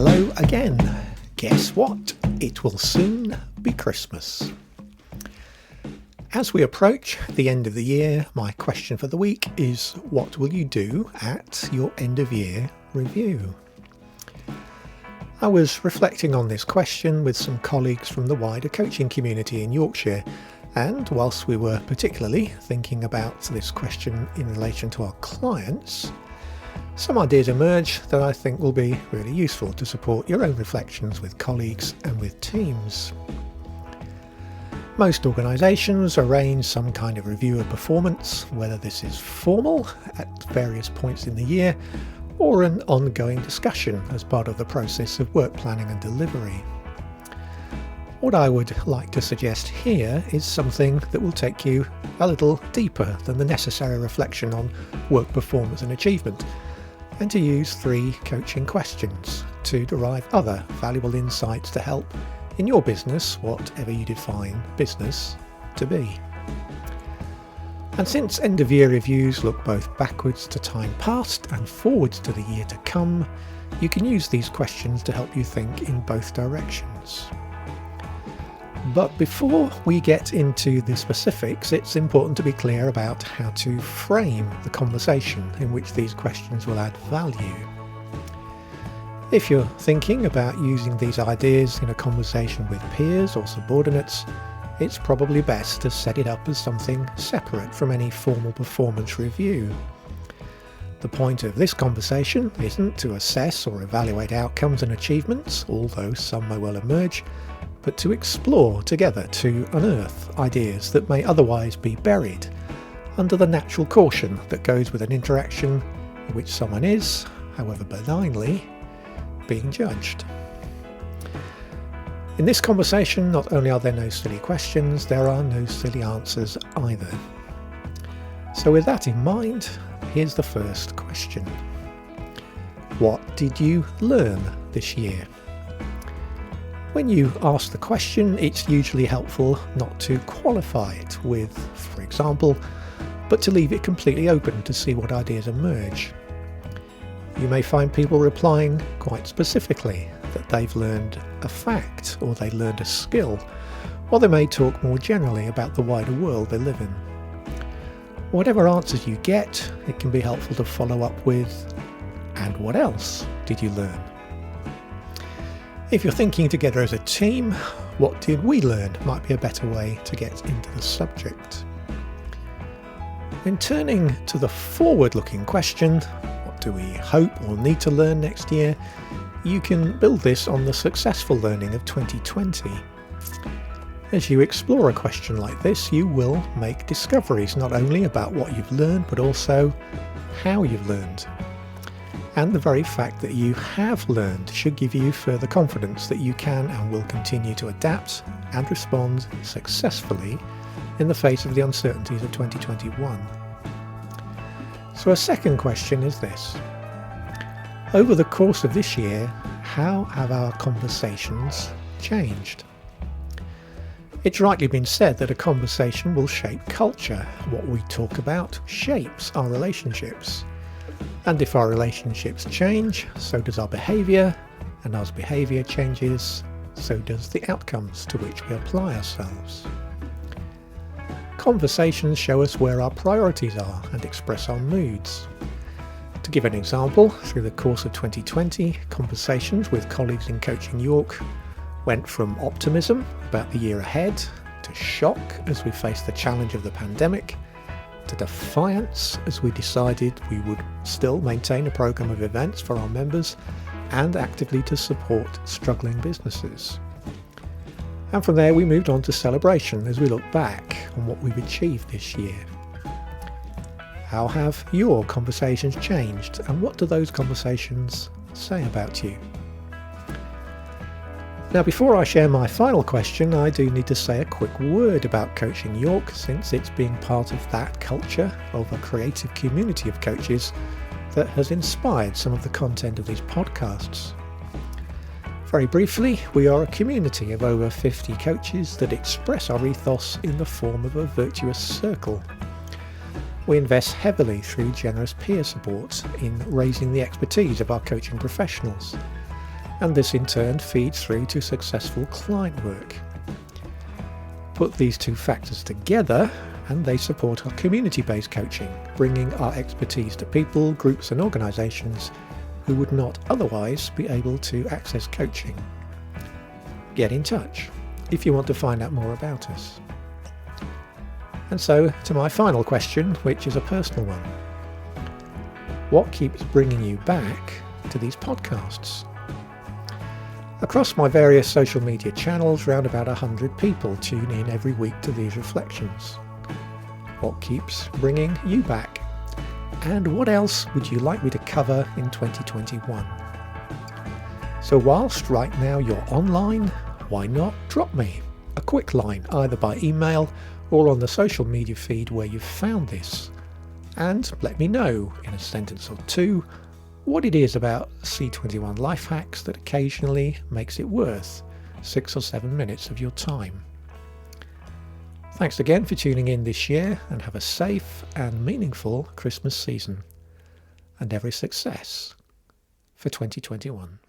Hello again. Guess what? It will soon be Christmas. As we approach the end of the year, my question for the week is, what will you do at your end of year review? I was reflecting on this question with some colleagues from the wider coaching community in Yorkshire, and whilst we were particularly thinking about this question in relation to our clients, some ideas emerged that I think will be really useful to support your own reflections with colleagues and with teams. Most organisations arrange some kind of review of performance, whether this is formal at various points in the year or an ongoing discussion as part of the process of work planning and delivery. What I would like to suggest here is something that will take you a little deeper than the necessary reflection on work performance and achievement, and to use 3 coaching questions to derive other valuable insights to help in your business, whatever you define business to be. And since end of year reviews look both backwards to time past and forwards to the year to come, you can use these questions to help you think in both directions. But before we get into the specifics, it's important to be clear about how to frame the conversation in which these questions will add value. If you're thinking about using these ideas in a conversation with peers or subordinates, it's probably best to set it up as something separate from any formal performance review. The point of this conversation isn't to assess or evaluate outcomes and achievements, although some may well emerge, but to explore together, to unearth ideas that may otherwise be buried under the natural caution that goes with an interaction in which someone is, however benignly, being judged. In this conversation, not only are there no silly questions, there are no silly answers either. So with that in mind, here's the first question. What did you learn this year? When you ask the question, it's usually helpful not to qualify it with, for example, but to leave it completely open to see what ideas emerge. You may find people replying quite specifically that they've learned a fact or they learned a skill, or they may talk more generally about the wider world they live in. Whatever answers you get, it can be helpful to follow up with, and what else did you learn? If you're thinking together as a team, what did we learn might be a better way to get into the subject. When turning to the forward-looking question, what do we hope or need to learn next year, you can build this on the successful learning of 2020. As you explore a question like this, you will make discoveries not only about what you've learned, but also how you've learned. And the very fact that you have learned should give you further confidence that you can and will continue to adapt and respond successfully in the face of the uncertainties of 2021. So a second question is this. Over the course of this year, how have our conversations changed? It's rightly been said that a conversation will shape culture. What we talk about shapes our relationships. And if our relationships change, so does our behaviour, and as behaviour changes, so does the outcomes to which we apply ourselves. Conversations show us where our priorities are and express our moods. To give an example, through the course of 2020, conversations with colleagues in Coaching York went from optimism about the year ahead, to shock as we faced the challenge of the pandemic, to defiance as we decided we would still maintain a programme of events for our members and actively to support struggling businesses. And from there we moved on to celebration as we look back on what we've achieved this year. How have your conversations changed, and what do those conversations say about you? Now, before I share my final question, I do need to say a quick word about Coaching York, since it's being part of that culture of a creative community of coaches that has inspired some of the content of these podcasts. Very briefly, we are a community of over 50 coaches that express our ethos in the form of a virtuous circle. We invest heavily through generous peer support in raising the expertise of our coaching professionals. and this in turn feeds through to successful client work. Put these two factors together and they support our community-based coaching, bringing our expertise to people, groups and organisations who would not otherwise be able to access coaching. Get in touch if you want to find out more about us. And so to my final question, which is a personal one. What keeps bringing you back to these podcasts? Across my various social media channels, around about 100 people tune in every week to these reflections. What keeps bringing you back? And what else would you like me to cover in 2021? So whilst right now you're online, why not drop me a quick line either by email or on the social media feed where you've found this, and let me know in a sentence or two what it is about C21 Life Hacks that occasionally makes it worth 6 or 7 minutes of your time. Thanks again for tuning in this year, and have a safe and meaningful Christmas season, and every success for 2021.